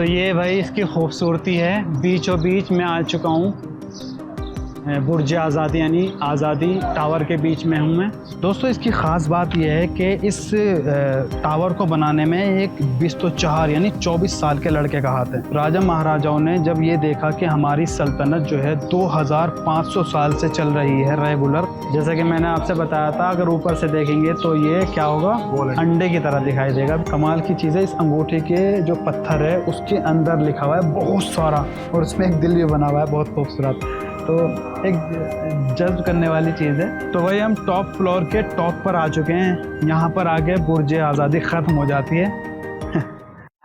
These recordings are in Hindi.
तो ये भाई इसकी खूबसूरती है, बीचों बीच मैं आ चुका हूँ। बुर्ज आज़ादी यानी आज़ादी टावर के बीच में हूँ मैं। दोस्तों इसकी ख़ास बात यह है कि इस टावर को बनाने में एक 24 यानी 24 साल के लड़के का हाथ है। राजा महाराजाओं ने जब ये देखा कि हमारी सल्तनत जो है 2500 साल से चल रही है रेगुलर, जैसा कि मैंने आपसे बताया था, अगर ऊपर से देखेंगे तो ये क्या होगा, अंडे की तरह दिखाई देगा। कमाल की चीज़ है, इस अंगूठे के जो पत्थर है उसके अंदर लिखा हुआ है बहुत सारा, और उसमें एक दिल भी बना हुआ है बहुत खूबसूरत। तो एक जज्ब करने वाली चीज़ है। तो भाई हम टॉप फ्लोर के टॉप पर आ चुके हैं। यहाँ पर आगे बुर्ज आज़ादी ख़त्म हो जाती है।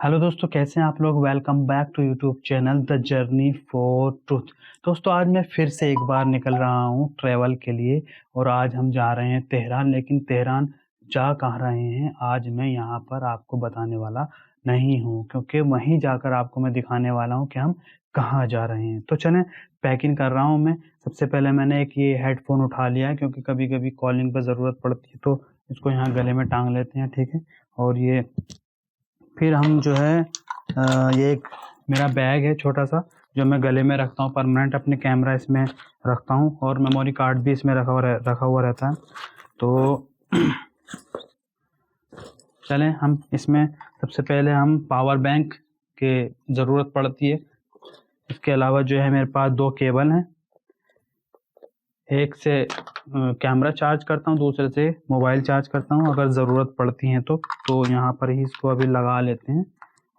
हेलो दोस्तों, कैसे हैं आप लोग? Welcome back to YouTube channel the Journey for Truth. दोस्तों आज मैं फिर से एक बार निकल रहा हूँ ट्रैवल के लिए, और आज हम जा रहे हैं तेहरान। लेकिन तेहरान जा कहाँ रहे हैं आज मैं यहाँ पर आपको बताने वाला नहीं हूँ, क्योंकि वहीं जाकर आपको मैं दिखाने वाला हूँ कि हम कहाँ जा रहे हैं। तो चलें, पैकिंग कर रहा हूँ मैं। सबसे पहले मैंने एक ये हेडफोन उठा लिया है, क्योंकि कभी कभी कॉलिंग पर ज़रूरत पड़ती है, तो इसको यहाँ गले में टांग लेते हैं, ठीक है। और ये फिर हम जो है ये एक मेरा बैग है छोटा सा, जो मैं गले में रखता हूँ परमानेंट। अपने कैमरा इसमें रखता हूँ और मेमोरी कार्ड भी इसमें रखा हुआ रहता है। तो चलें, हम इसमें सबसे पहले हम पावर बैंक के ज़रूरत पड़ती है। इसके अलावा जो है मेरे पास 2 केबल हैं, एक से कैमरा चार्ज करता हूँ, दूसरे से मोबाइल चार्ज करता हूँ अगर ज़रूरत पड़ती है तो यहाँ पर ही इसको अभी लगा लेते हैं,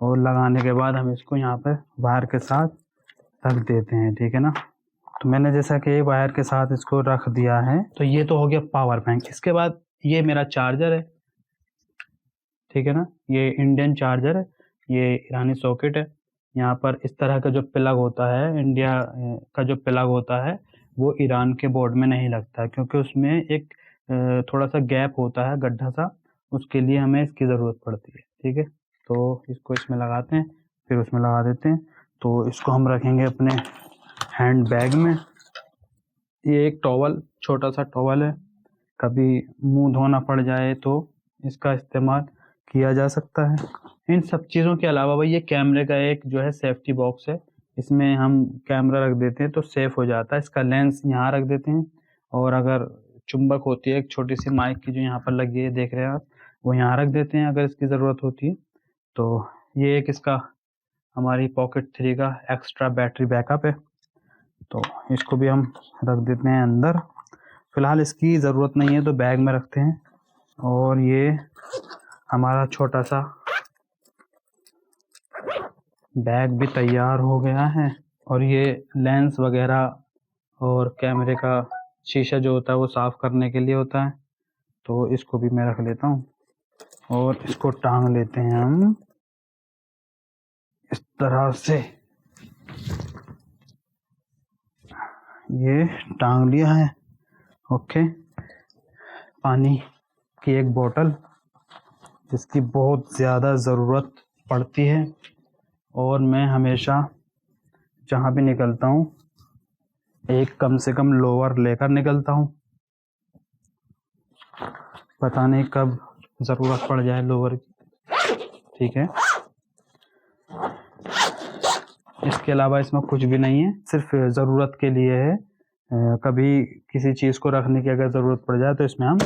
और लगाने के बाद हम इसको यहाँ पर वायर के साथ रख देते हैं, ठीक है ना। तो मैंने जैसा कि वायर के साथ इसको रख दिया है, तो ये तो हो गया पावर बैंक। इसके बाद ये मेरा चार्जर है, ठीक है ना। ये इंडियन चार्जर है, ये ईरानी सॉकेट है। यहाँ पर इस तरह का जो प्लग होता है, इंडिया का जो प्लग होता है वो ईरान के बोर्ड में नहीं लगता है, क्योंकि उसमें एक थोड़ा सा गैप होता है, गड्ढा सा, उसके लिए हमें इसकी ज़रूरत पड़ती है, ठीक है। तो इसको इसमें लगाते हैं, फिर उसमें लगा देते हैं। तो इसको हम रखेंगे अपने हैंड बैग में। ये एक टॉवल, छोटा सा टॉवल है, कभी मुंह धोना पड़ जाए तो इसका इस्तेमाल किया जा सकता है। इन सब चीज़ों के अलावा भाई ये कैमरे का एक जो है सेफ्टी बॉक्स है, इसमें हम कैमरा रख देते हैं तो सेफ हो जाता है। इसका लेंस यहाँ रख देते हैं, और अगर चुंबक होती है एक छोटी सी माइक की जो यहाँ पर लगी है, देख रहे हैं आप, वो यहाँ रख देते हैं अगर इसकी ज़रूरत होती है। तो ये एक इसका हमारी पॉकेट 3 का एक्स्ट्रा बैटरी बैकअप है, तो इसको भी हम रख देते हैं अंदर। फ़िलहाल इसकी ज़रूरत नहीं है तो बैग में रखते हैं। और ये हमारा छोटा सा बैग भी तैयार हो गया है, और ये लेंस वगैरह और कैमरे का शीशा जो होता है वो साफ़ करने के लिए होता है, तो इसको भी मैं रख लेता हूँ। और इसको टांग लेते हैं हम इस तरह से, ये टांग लिया है, ओके। पानी की एक बोतल जिसकी बहुत ज़्यादा ज़रूरत पड़ती है, और मैं हमेशा जहाँ भी निकलता हूँ एक कम से कम लोअर लेकर निकलता हूँ, पता नहीं कब ज़रूरत पड़ जाए लोअर की, ठीक है। इसके अलावा इसमें कुछ भी नहीं है, सिर्फ ज़रूरत के लिए है। कभी किसी चीज़ को रखने की अगर ज़रूरत पड़ जाए तो इसमें हम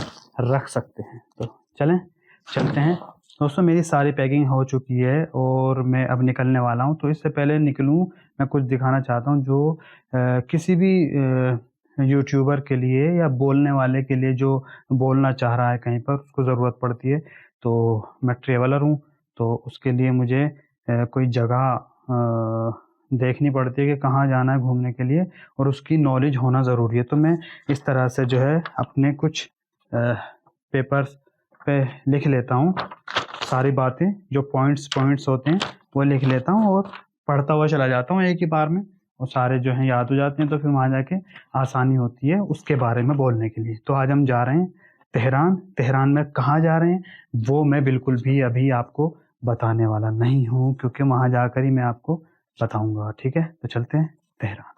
रख सकते हैं। तो चलें, चलते हैं दोस्तों। मेरी सारी पैकिंग हो चुकी है और मैं अब निकलने वाला हूं। तो इससे पहले निकलूं मैं कुछ दिखाना चाहता हूं, जो किसी भी यूट्यूबर के लिए या बोलने वाले के लिए जो बोलना चाह रहा है कहीं पर, उसको ज़रूरत पड़ती है। तो मैं ट्रेवलर हूं, तो उसके लिए मुझे कोई जगह देखनी पड़ती है कि कहाँ जाना है घूमने के लिए, और उसकी नॉलेज होना ज़रूरी है। तो मैं इस तरह से जो है अपने कुछ पेपर्स पे लिख लेता हूँ सारी बातें, जो पॉइंट्स होते हैं वो लिख लेता हूँ, और पढ़ता हुआ चला जाता हूँ एक ही बार में, और सारे जो हैं याद हो जाते हैं। तो फिर वहाँ जाके आसानी होती है उसके बारे में बोलने के लिए। तो आज हम जा रहे हैं तेहरान। तेहरान में कहाँ जा रहे हैं वो मैं बिल्कुल भी अभी आपको बताने वाला नहीं हूँ, क्योंकि वहाँ जाकर ही मैं आपको बताऊँगा, ठीक है। तो चलते हैं तेहरान।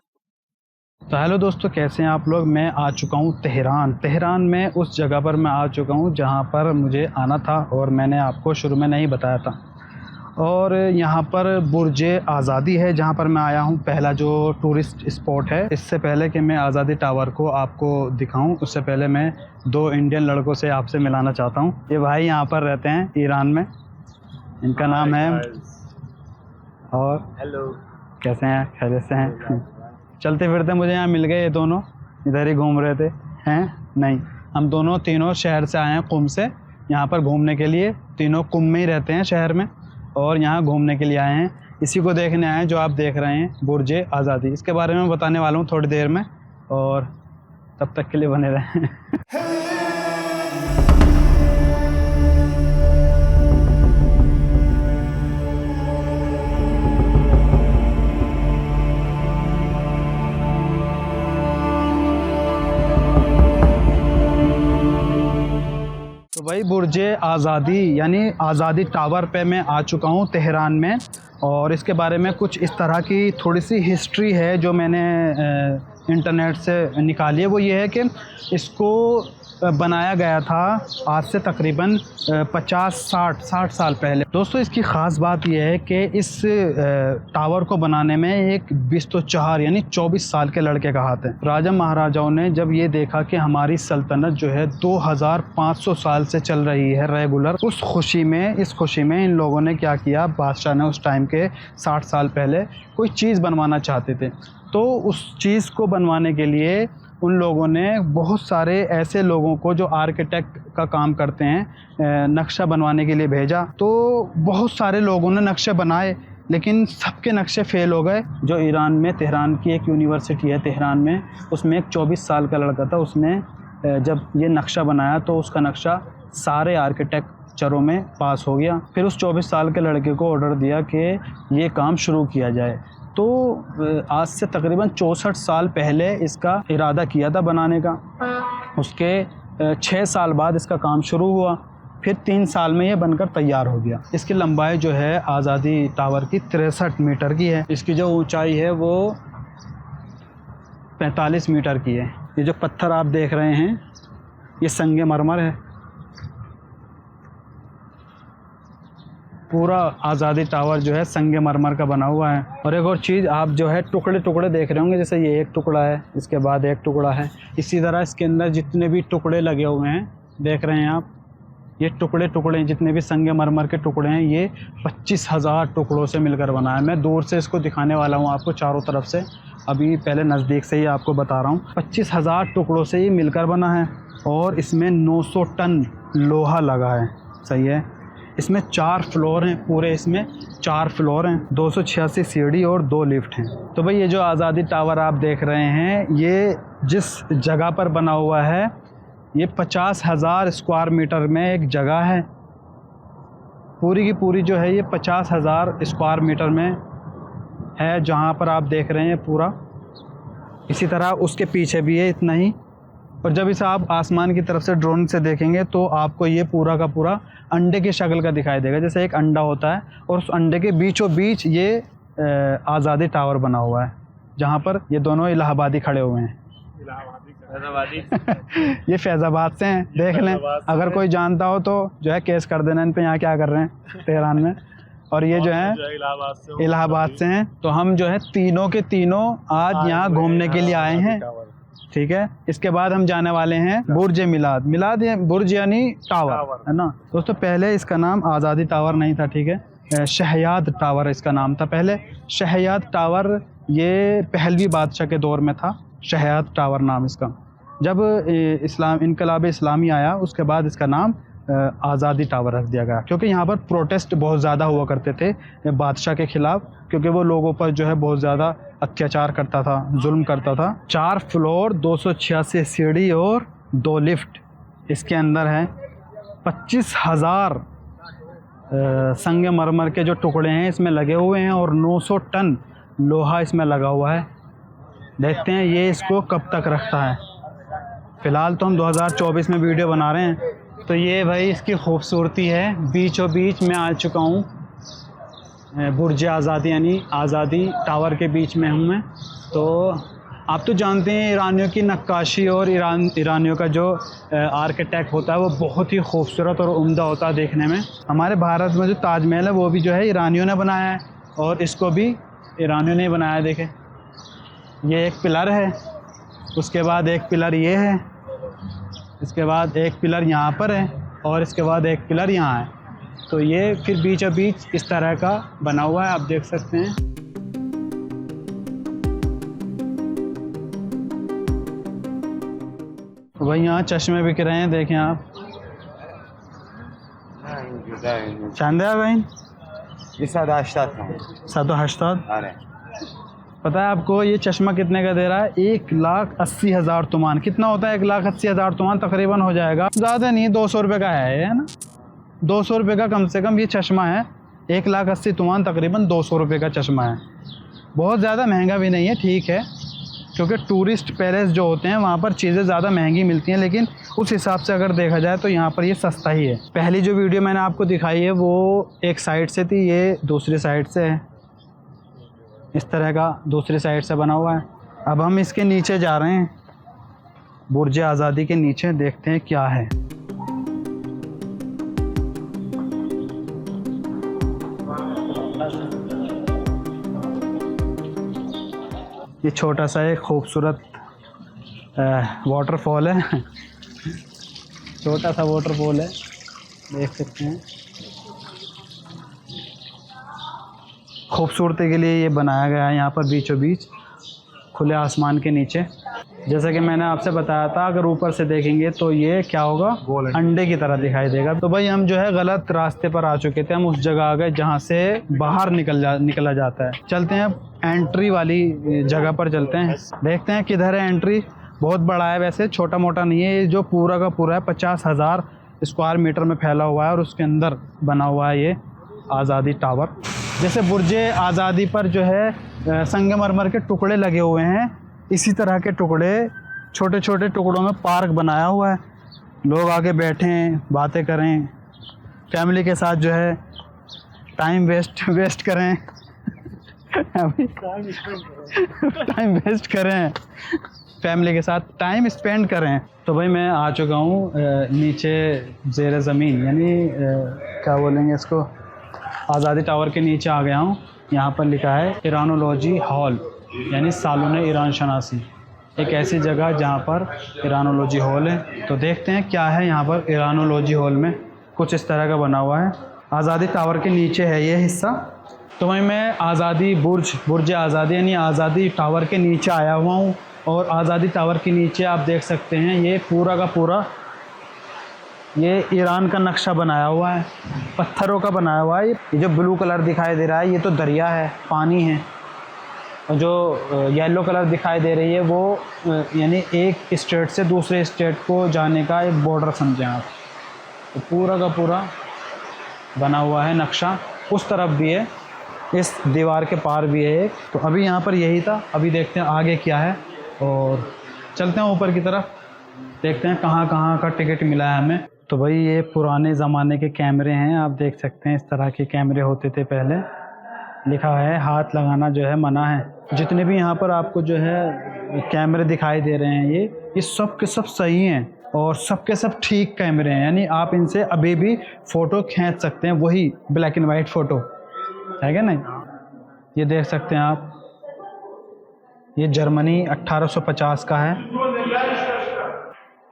तो हेलो दोस्तों, कैसे हैं आप लोग? मैं आ चुका हूँ तेहरान। तेहरान में उस जगह पर मैं आ चुका हूँ जहाँ पर मुझे आना था, और मैंने आपको शुरू में नहीं बताया था। और यहाँ पर बुर्ज आज़ादी है जहाँ पर मैं आया हूँ, पहला जो टूरिस्ट स्पॉट है। इससे पहले कि मैं आज़ादी टावर को आपको दिखाऊं, उससे पहले मैं दो इंडियन लड़कों से आपसे मिलाना चाहता हूँ। ये भाई यहाँ पर रहते हैं ईरान में, इनका नाम है और हेलो, कैसे हैं? खैरियत से हैं? चलते फिरते मुझे यहाँ मिल गए, ये दोनों इधर ही घूम रहे थे। हैं नहीं, हम दोनों तीनों शहर से आए हैं, कुम से, यहाँ पर घूमने के लिए। तीनों कुम में ही रहते हैं शहर में, और यहाँ घूमने के लिए आए हैं। इसी को देखने आए हैं जो आप देख रहे हैं, बुर्ज आज़ादी। इसके बारे में बताने वाला हूँ थोड़ी देर में, और तब तक के लिए बने रहें। तो भाई बुर्ज आज़ादी यानी आज़ादी टावर पे मैं आ चुका हूँ तेहरान में, और इसके बारे में कुछ इस तरह की थोड़ी सी हिस्ट्री है जो मैंने इंटरनेट से निकाली है। वो ये है कि इसको बनाया गया था आज से तकरीबन 50-60 साल पहले। दोस्तों इसकी ख़ास बात यह है कि इस टावर को बनाने में एक 24 यानी 24 साल के लड़के का हाथ है। राजा महाराजाओं ने जब ये देखा कि हमारी सल्तनत जो है 2500 साल से चल रही है रेगुलर, इस खुशी में इन लोगों ने क्या किया, बादशाह ने उस टाइम के 60 साल पहले कोई चीज़ बनवाना चाहते थे। तो उस चीज़ को बनवाने के लिए उन लोगों ने बहुत सारे ऐसे लोगों को जो आर्किटेक्ट का काम करते हैं नक्शा बनवाने के लिए भेजा। तो बहुत सारे लोगों ने नक्शे बनाए, लेकिन सबके नक्शे फेल हो गए। जो ईरान में तेहरान की एक यूनिवर्सिटी है तेहरान में, उसमें एक 24 साल का लड़का था। उसने जब ये नक्शा बनाया तो उसका नक्शा सारे आर्किटेक्चरों में पास हो गया। फिर उस 24 साल के लड़के को ऑर्डर दिया कि ये काम शुरू किया जाए। तो आज से तकरीबन 64 साल पहले इसका इरादा किया था बनाने का। उसके 6 साल बाद इसका काम शुरू हुआ, फिर 3 साल में ये बनकर तैयार हो गया। इसकी लंबाई जो है आज़ादी टावर की 63 मीटर की है। इसकी जो ऊंचाई है वो 45 मीटर की है। ये जो पत्थर आप देख रहे हैं ये संगे मरमर है। पूरा आज़ादी टावर जो है संगे मरमर का बना हुआ है। और एक और चीज़, आप जो है टुकड़े टुकड़े देख रहे होंगे, जैसे ये एक टुकड़ा है, इसके बाद एक टुकड़ा है, इसी तरह इसके अंदर जितने भी टुकड़े लगे हुए हैं देख रहे हैं आप, ये टुकड़े जितने भी संगे मरमर के टुकड़े हैं, ये 25,000 टुकड़ों से मिलकर बना है। मैं दूर से इसको दिखाने वाला हूँ आपको चारों तरफ से, अभी पहले नज़दीक से ही आपको बता रहा हूँ। 25,000 टुकड़ों से ये मिलकर बना है, और इसमें 900 टन लोहा लगा है। सही है। इसमें 4 फ्लोर हैं, पूरे इसमें 4 फ्लोर हैं, 286 सीढ़ी और 2 लिफ्ट हैं। तो भाई ये जो आज़ादी टावर आप देख रहे हैं, ये जिस जगह पर बना हुआ है, ये 50,000 स्क्वायर मीटर में एक जगह है। पूरी की पूरी जो है ये 50,000 स्क्वायर मीटर में है, जहाँ पर आप देख रहे हैं पूरा। इसी तरह उसके पीछे भी है इतना ही। और जब इसे आप आसमान की तरफ से ड्रोन से देखेंगे तो आपको ये पूरा का पूरा अंडे की शक्ल का दिखाई देगा, जैसे एक अंडा होता है, और उस अंडे के बीचों बीच ये आज़ादी टावर बना हुआ है, जहाँ पर ये दोनों इलाहाबादी खड़े हुए हैं। ये फैज़ाबाद से हैं, देख लें, अगर कोई जानता हो तो जो है केस कर देना इन पे, यहाँ क्या कर रहे हैं तेहरान में। और ये जो है इलाहाबाद से हैं। तो हम जो है तीनों के तीनों आज यहाँ घूमने के लिए आए हैं, ठीक है। इसके बाद हम जाने वाले हैं बुर्ज मिलाद बुर्ज यानी टावर, है ना दोस्तों। पहले इसका नाम आज़ादी टावर नहीं था, ठीक है, शहयाद टावर इसका नाम था पहले। शहयाद टावर ये पहलवी बादशाह के दौर में था, शहयाद टावर नाम इसका। जब इनकलाब इस्लामी आया उसके बाद इसका नाम आज़ादी टावर रख दिया गया, क्योंकि यहाँ पर प्रोटेस्ट बहुत ज़्यादा हुआ करते थे बादशाह के ख़िलाफ़, क्योंकि वो लोगों पर जो है बहुत ज़्यादा अत्याचार करता था, जुल्म करता था। 4 फ्लोर, 286 सीढ़ी और 2 लिफ्ट इसके अंदर है। 25,000 संगमरमर के जो टुकड़े हैं इसमें लगे हुए हैं, और 900 टन लोहा इसमें लगा हुआ है। देखते हैं ये इसको कब तक रखता है। फ़िलहाल तो हम 2024 में वीडियो बना रहे हैं। तो ये भाई इसकी खूबसूरती है, बीचों बीच में आ चुका हूँ, बुर्ज आज़ादी यानी आज़ादी टावर के बीच में हूँ मैं। तो आप तो जानते हैं ईरानियों की नक्काशी और ईरानियों का जो आर्किटेक्ट होता है वो बहुत ही खूबसूरत और उम्दा होता है देखने में। हमारे भारत में जो ताजमहल है वो भी जो है ईरानियों ने बनाया है और इसको भी ईरानियों ने बनाया है। देखें, ये एक पिलर है, उसके बाद एक पिलर ये है, इसके बाद एक पिलर यहाँ पर है और इसके बाद एक पिलर यहाँ है। तो ये फिर बीचों बीच इस तरह का बना हुआ है, आप देख सकते हैं। तो भाई यहाँ चश्मे बिक रहे हैं, देखें आप। चंद है भाई? 780। पता है आपको ये चश्मा कितने का दे रहा है? 1,80,000 तुमान। कितना होता है 1,80,000 तुमान? तकरीबन हो जाएगा, ज़्यादा नहीं, 200 रुपये का है ना। 200 रुपये का कम से कम ये चश्मा है। 1,80,000 तुमान तकरीबन 200 रुपये का चश्मा है। बहुत ज़्यादा महंगा भी नहीं है, ठीक है, क्योंकि टूरिस्ट पैलेस जो होते हैं वहाँ पर चीज़ें ज़्यादा महंगी मिलती हैं, लेकिन उस हिसाब से अगर देखा जाए तो यहाँ पर ये सस्ता ही है। पहली जो वीडियो मैंने आपको दिखाई है वो एक साइड से थी, ये दूसरी साइड से है। इस तरह का दूसरी साइड से बना हुआ है। अब हम इसके नीचे जा रहे हैं, बुर्ज आज़ादी के नीचे, देखते हैं क्या है। ये छोटा सा एक खूबसूरत वाटरफॉल है। छोटा सा वाटरफॉल है, देख सकते हैं। खूबसूरती के लिए ये बनाया गया है यहाँ पर बीचों बीच खुले आसमान के नीचे। जैसा कि मैंने आपसे बताया था, अगर ऊपर से देखेंगे तो ये क्या होगा, अंडे की तरह दिखाई देगा। तो भाई हम जो है गलत रास्ते पर आ चुके थे, हम उस जगह आ गए जहाँ से बाहर निकला जाता है। चलते हैं एंट्री वाली जगह पर, चलते हैं, देखते हैं किधर है एंट्री। बहुत बड़ा है वैसे, छोटा मोटा नहीं है। ये जो पूरा का पूरा है 50,000 स्क्वायर मीटर में फैला हुआ है और उसके अंदर बना हुआ है ये आज़ादी टावर। जैसे बुर्ज आज़ादी पर जो है संगमरमर के टुकड़े लगे हुए हैं, इसी तरह के टुकड़े छोटे छोटे टुकड़ों में पार्क बनाया हुआ है। लोग आगे बैठें, बातें करें, फैमिली के साथ जो है टाइम वेस्ट करें। टाइम वेस्ट करें, फैमिली के साथ टाइम स्पेंड करें। तो भाई मैं आ चुका हूँ नीचे ज़ेर ज़मीन, यानी क्या बोलेंगे इसको, आज़ादी टावर के नीचे आ गया हूँ। यहाँ पर लिखा है ईरानोलॉजी हॉल, यानी सालों ईरान शनासी। एक ऐसी जगह जहाँ पर ईरानोलॉजी हॉल है। तो देखते हैं क्या है यहाँ पर ईरानोलॉजी हॉल में। कुछ इस तरह का बना हुआ है। आज़ादी टावर के नीचे है ये हिस्सा। तो मैं आज़ादी बुर्ज आज़ादी यानी आज़ादी टावर के नीचे आया हुआ हूँ। और आज़ादी टावर के नीचे आप देख सकते हैं ये पूरा का पूरा ये ईरान का नक्शा बनाया हुआ है, पत्थरों का बनाया हुआ है। ये जो ब्लू कलर दिखाई दे रहा है ये तो दरिया है, पानी है। और जो येलो कलर दिखाई दे रही है वो यानी एक स्टेट से दूसरे स्टेट को जाने का एक बॉर्डर समझें आप। तो पूरा का पूरा बना हुआ है नक्शा। उस तरफ भी है, इस दीवार के पार भी है एक। तो अभी यहाँ पर यही था, अभी देखते हैं आगे क्या है और चलते हैं ऊपर की तरफ, देखते हैं कहाँ कहाँ का टिकट मिला है हमें। तो भाई ये पुराने ज़माने के कैमरे हैं, आप देख सकते हैं इस तरह के कैमरे होते थे पहले। लिखा है हाथ लगाना जो है मना है। जितने भी यहाँ पर आपको जो है कैमरे दिखाई दे रहे हैं ये सब के सब सही हैं और सब के सब ठीक कैमरे हैं, यानी आप इनसे अभी भी फ़ोटो खींच सकते हैं, वही ब्लैक एंड वाइट फ़ोटो है क्या नहीं। ये देख सकते हैं आप, ये जर्मनी 1850 का है।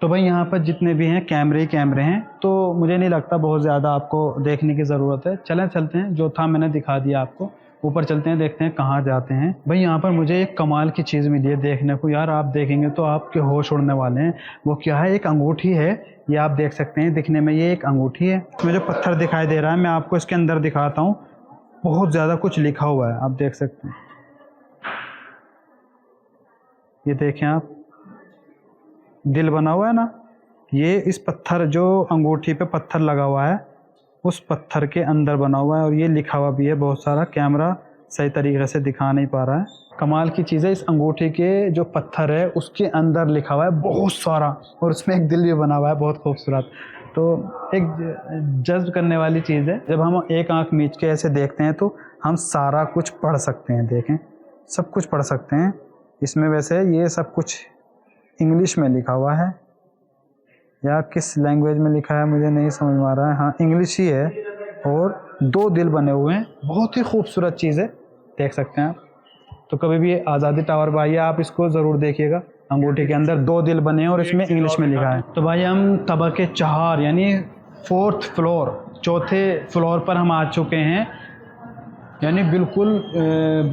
तो भाई यहाँ पर जितने भी हैं कैमरे हैं, तो मुझे नहीं लगता बहुत ज़्यादा आपको देखने की ज़रूरत है। चलते हैं, जो था मैंने दिखा दिया आपको। ऊपर चलते हैं, देखते हैं कहाँ जाते हैं। भाई यहाँ पर मुझे एक कमाल की चीज़ मिली है देखने को, यार आप देखेंगे तो आपके होश उड़ने वाले हैं। वो क्या है, एक अंगूठी है, ये आप देख सकते हैं, दिखने में ये एक अंगूठी है। इसमें जो पत्थर दिखाई दे रहा है मैं आपको इसके अंदर दिखाता हूँ, बहुत ज़्यादा कुछ लिखा हुआ है, आप देख सकते हैं। ये देखें आप, दिल बना हुआ है ना, ये इस पत्थर जो अंगूठी पे पत्थर लगा हुआ है उस पत्थर के अंदर बना हुआ है और ये लिखा हुआ भी है बहुत सारा। कैमरा सही तरीके से दिखा नहीं पा रहा है। कमाल की चीज़ है, इस अंगूठी के जो पत्थर है उसके अंदर लिखा हुआ है बहुत सारा और उसमें एक दिल भी बना हुआ है, बहुत खूबसूरत। तो एक जज्ब करने वाली चीज़ है, जब हम एक आंख मीच के ऐसे देखते हैं तो हम सारा कुछ पढ़ सकते हैं। देखें, सब कुछ पढ़ सकते हैं। इसमें वैसे ये सब कुछ इंग्लिश में लिखा हुआ है या किस लैंग्वेज में लिखा है मुझे नहीं समझ में आ रहा है। हाँ, इंग्लिश ही है। और 2 दिल बने हुए हैं, बहुत ही खूबसूरत चीज़ है, देख सकते हैं आप। तो कभी भी आज़ादी टावर पर आइए, आप इसको ज़रूर देखिएगा। अंगूठी के अंदर 2 दिल बने हैं और इसमें इंग्लिश में लिखा है। तो भाई हम तबके 4 यानी 4th फ्लोर, चौथे फ्लोर पर हम आ चुके हैं, यानी बिल्कुल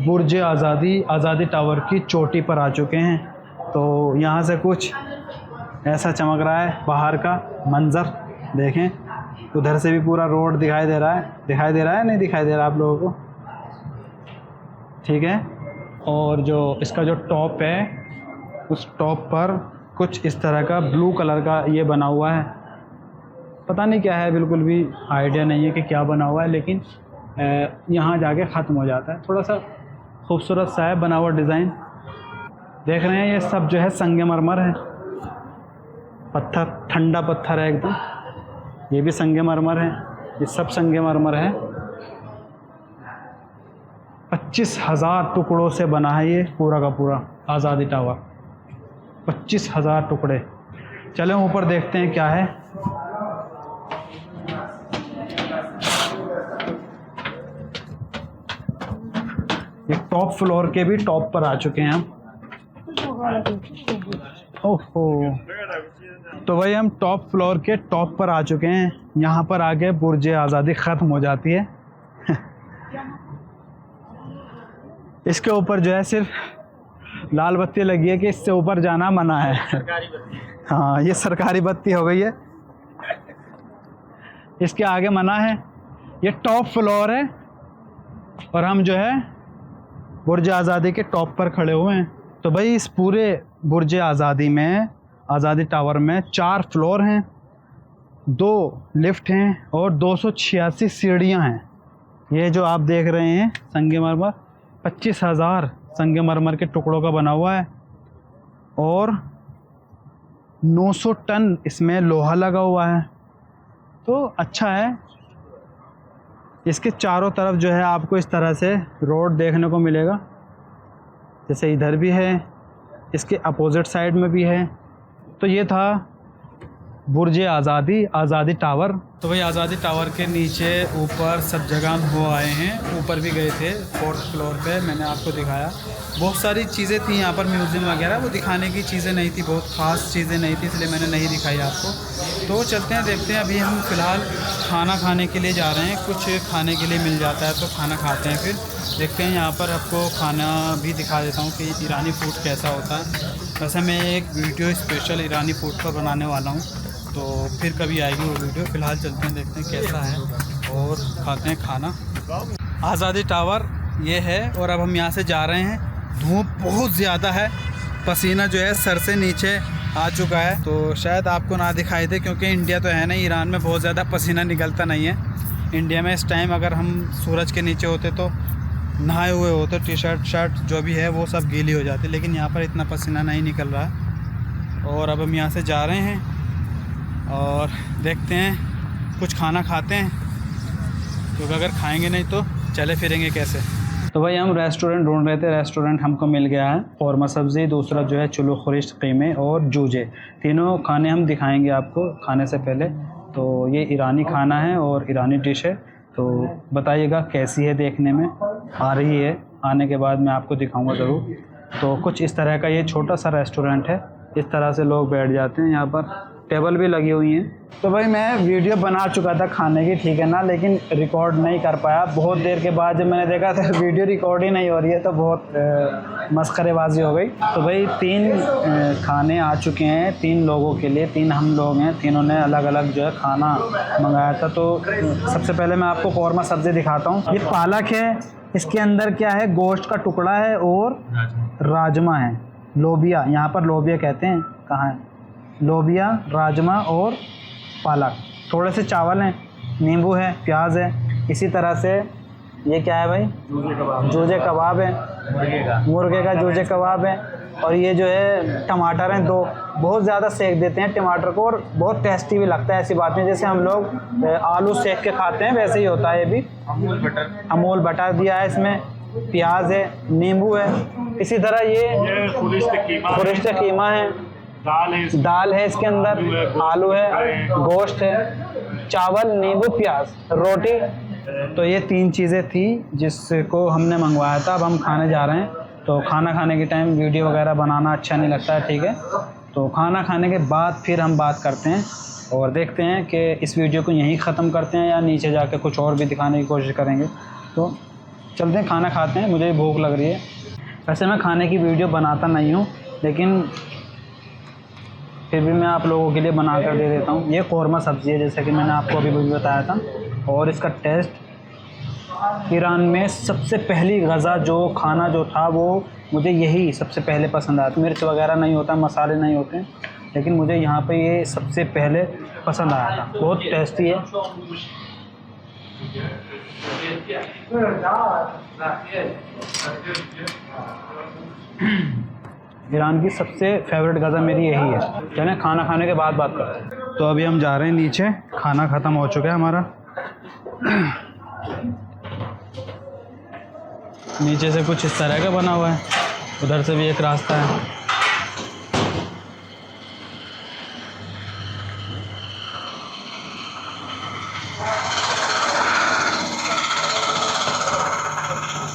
बुर्ज आज़ादी टावर की चोटी पर आ चुके हैं। तो यहाँ से कुछ ऐसा चमक रहा है बाहर का मंज़र, देखें। उधर से भी पूरा रोड दिखाई दे रहा है नहीं दिखाई दे रहा आप लोगों को, ठीक है। और जो इसका जो टॉप है, उस टॉप पर कुछ इस तरह का ब्लू कलर का ये बना हुआ है, पता नहीं क्या है, बिल्कुल भी आइडिया नहीं है कि क्या बना हुआ है, लेकिन यहाँ जाके ख़त्म हो जाता है। थोड़ा सा खूबसूरत सा है बना हुआ डिज़ाइन, देख रहे हैं। ये सब जो है संगमरमर है, पत्थर, ठंडा पत्थर है एकदम। ये भी संगमरमर है, ये सब संगमरमर है। 25,000 टुकड़ों से बना है ये पूरा का पूरा आज़ादी टावर, 25,000 टुकड़े। चलें ऊपर देखते हैं क्या है। ये टॉप फ्लोर के भी टॉप पर आ चुके हैं हम। ओहो, तो भाई हम टॉप फ्लोर के टॉप पर आ चुके हैं। यहाँ पर आके बुर्ज आज़ादी ख़त्म हो जाती है। इसके ऊपर जो है सिर्फ लाल बत्ती लगी है कि इससे ऊपर जाना मना है। सरकारी बत्ती। हाँ, ये सरकारी बत्ती हो गई है, इसके आगे मना है। ये टॉप फ्लोर है और हम जो है बुर्ज आज़ादी के टॉप पर खड़े हुए हैं। तो भाई इस पूरे बुर्ज आज़ादी में, आज़ादी टावर में 4 फ्लोर हैं, 2 लिफ्ट हैं और 286 सीढ़ियाँ हैं। ये जो आप देख रहे हैं संगमरमर, 25,000 संगमरमर के टुकड़ों का बना हुआ है और 900 टन इसमें लोहा लगा हुआ है। तो अच्छा है। इसके चारों तरफ जो है आपको इस तरह से रोड देखने को मिलेगा, जैसे इधर भी है, इसके अपोजिट साइड में भी है। तो ये था बुर्ज आज़ादी टावर। तो भाई आज़ादी टावर के नीचे ऊपर सब जगह हम हो आए हैं, ऊपर भी गए थे 4th फ्लोर पे, मैंने आपको दिखाया। बहुत सारी चीज़ें थी यहाँ पर, म्यूज़ियम वगैरह, वो दिखाने की चीज़ें नहीं थी, बहुत ख़ास चीज़ें नहीं थी, इसलिए मैंने नहीं दिखाई आपको। तो चलते हैं, देखते हैं। अभी हम फ़िलहाल खाना खाने के लिए जा रहे हैं, कुछ खाने के लिए मिल जाता है तो खाना खाते हैं, फिर देखते हैं। यहाँ पर आपको खाना भी दिखा देता हूँ कि ईरानी फ़ूड कैसा होता है। वैसे मैं एक वीडियो स्पेशल ईरानी फ़ूड पर बनाने वाला हूँ, तो फिर कभी आएगी वो वीडियो। फ़िलहाल चलते हैं, देखते हैं कैसा है और खाते हैं खाना। आज़ादी टावर ये है और अब हम यहाँ से जा रहे हैं। धूप बहुत ज़्यादा है, पसीना जो है सर से नीचे आ चुका है, तो शायद आपको ना दिखाई दे, क्योंकि इंडिया तो है नहीं, ईरान में बहुत ज़्यादा पसीना निकलता नहीं है। इंडिया में इस टाइम अगर हम सूरज के नीचे होते तो नहाए हुए होते, टी शर्ट जो भी है वो सब गीली हो जाती, लेकिन यहाँ पर इतना पसीना नहीं निकल रहा है। और अब हम यहाँ से जा रहे हैं और देखते हैं, कुछ खाना खाते हैं, क्योंकि अगर खाएंगे नहीं तो चले फिरेंगे कैसे। तो भाई हम रेस्टोरेंट ढूंढ रहे थे, रेस्टोरेंट हमको मिल गया है। कौरमा सब्ज़ी, दूसरा जो है चुलू खुरिश कीमे और जूजे, तीनों खाने हम दिखाएंगे आपको खाने से पहले। तो ये ईरानी खाना है और ईरानी डिश है, तो बताइएगा कैसी है, देखने में आ रही है, आने के बाद मैं आपको दिखाऊंगा ज़रूर। तो कुछ इस तरह का ये छोटा सा रेस्टोरेंट है, इस तरह से लोग बैठ जाते हैं, यहाँ पर टेबल भी लगी हुई हैं। तो भाई मैं वीडियो बना चुका था खाने की, ठीक है ना, लेकिन रिकॉर्ड नहीं कर पाया। बहुत देर के बाद जब मैंने देखा था वीडियो रिकॉर्ड ही नहीं हो रही है, तो बहुत मस्खरेबाजी हो गई। तो भाई 3 खाने आ चुके हैं 3 लोगों के लिए, 3 हम लोग हैं, तीनों ने अलग अलग जो है खाना मंगाया था। तो सबसे पहले मैं आपको कौरमा सब्ज़ी दिखाता हूँ। ये पालक है, इसके अंदर क्या है, गोश्त का टुकड़ा है और राजमा है, लोबिया, यहाँ पर लोबिया कहते हैं, कहाँ है, लोबिया, राजमा और पालक, थोड़े से चावल हैं, नींबू है, प्याज है। इसी तरह से ये क्या है भाई, जूजे कबाब है, मुर्गे का जूजे कबाब है। और ये जो है टमाटर हैं 2, बहुत ज़्यादा सेक देते हैं टमाटर को और बहुत टेस्टी भी लगता है। ऐसी बात नहीं, जैसे हम लोग आलू सेक के खाते हैं वैसे ही होता है ये भी। अमूल बटर दिया है इसमें, प्याज है, नींबू है। इसी तरह ये खुरिश्ते कीमा है, दाल है इसके अंदर, आलू है, गोश्त है, चावल, नींबू, प्याज, रोटी। तो ये 3 चीज़ें थी जिसको हमने मंगवाया था। अब हम खाने जा रहे हैं। तो खाना खाने के टाइम वीडियो वगैरह बनाना अच्छा नहीं लगता है, ठीक है। तो खाना खाने के बाद फिर हम बात करते हैं और देखते हैं कि इस वीडियो को यहीं ख़त्म करते हैं या नीचे जाके कुछ और भी दिखाने की कोशिश करेंगे। तो चलते हैं, खाना खाते हैं, मुझे भूख लग रही है। वैसे मैं खाने की वीडियो बनाता नहीं हूँ, लेकिन फिर भी मैं आप लोगों के लिए बना कर दे देता हूँ। ये कौरमा सब्ज़ी है, जैसे कि मैंने आपको अभी भी बताया था। और इसका टेस्ट, ईरान में सबसे पहली गज़ा जो खाना जो था वो मुझे यही सबसे पहले पसंद आया। मिर्च वगैरह नहीं होता, मसाले नहीं होते, लेकिन मुझे यहाँ पे ये सबसे पहले पसंद आया था। बहुत टेस्टी है। ईरान की सबसे फेवरेट गज़ा मेरी यही है। चलें खाना खाने के बाद बात करते हैं। तो अभी हम जा रहे हैं नीचे, खाना ख़त्म हो चुका है हमारा। नीचे से कुछ इस तरह का बना हुआ है, उधर से भी एक रास्ता है।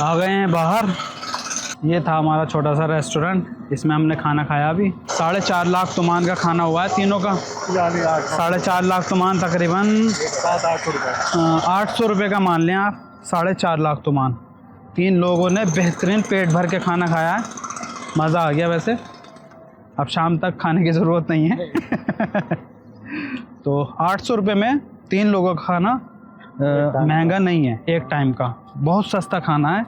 आ गए हैं बाहर। ये था हमारा छोटा सा रेस्टोरेंट, इसमें हमने खाना खाया। अभी 4.5 लाख तुमान का खाना हुआ है तीनों का। 4.5 लाख तुमान, तकरीबन 800 रुपये का मान लें आप। 4.5 लाख तुमान, 3 लोगों ने बेहतरीन पेट भर के खाना खाया है। मज़ा आ गया। वैसे अब शाम तक खाने की ज़रूरत नहीं है। तो 800 रुपये में 3 लोगों का खाना महंगा नहीं है, एक टाइम का। बहुत सस्ता खाना है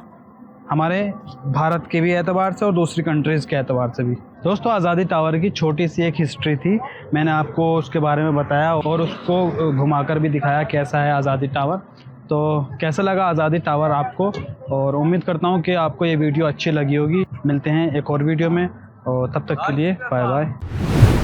हमारे भारत के भी एतबार से और दूसरी कंट्रीज़ के एतबार से भी। दोस्तों, आज़ादी टावर की छोटी सी एक हिस्ट्री थी, मैंने आपको उसके बारे में बताया और उसको घुमाकर भी दिखाया कैसा है आज़ादी टावर। तो कैसा लगा आज़ादी टावर आपको, और उम्मीद करता हूँ कि आपको ये वीडियो अच्छी लगी होगी। मिलते हैं एक और वीडियो में, और तब तक के लिए बाय बाय।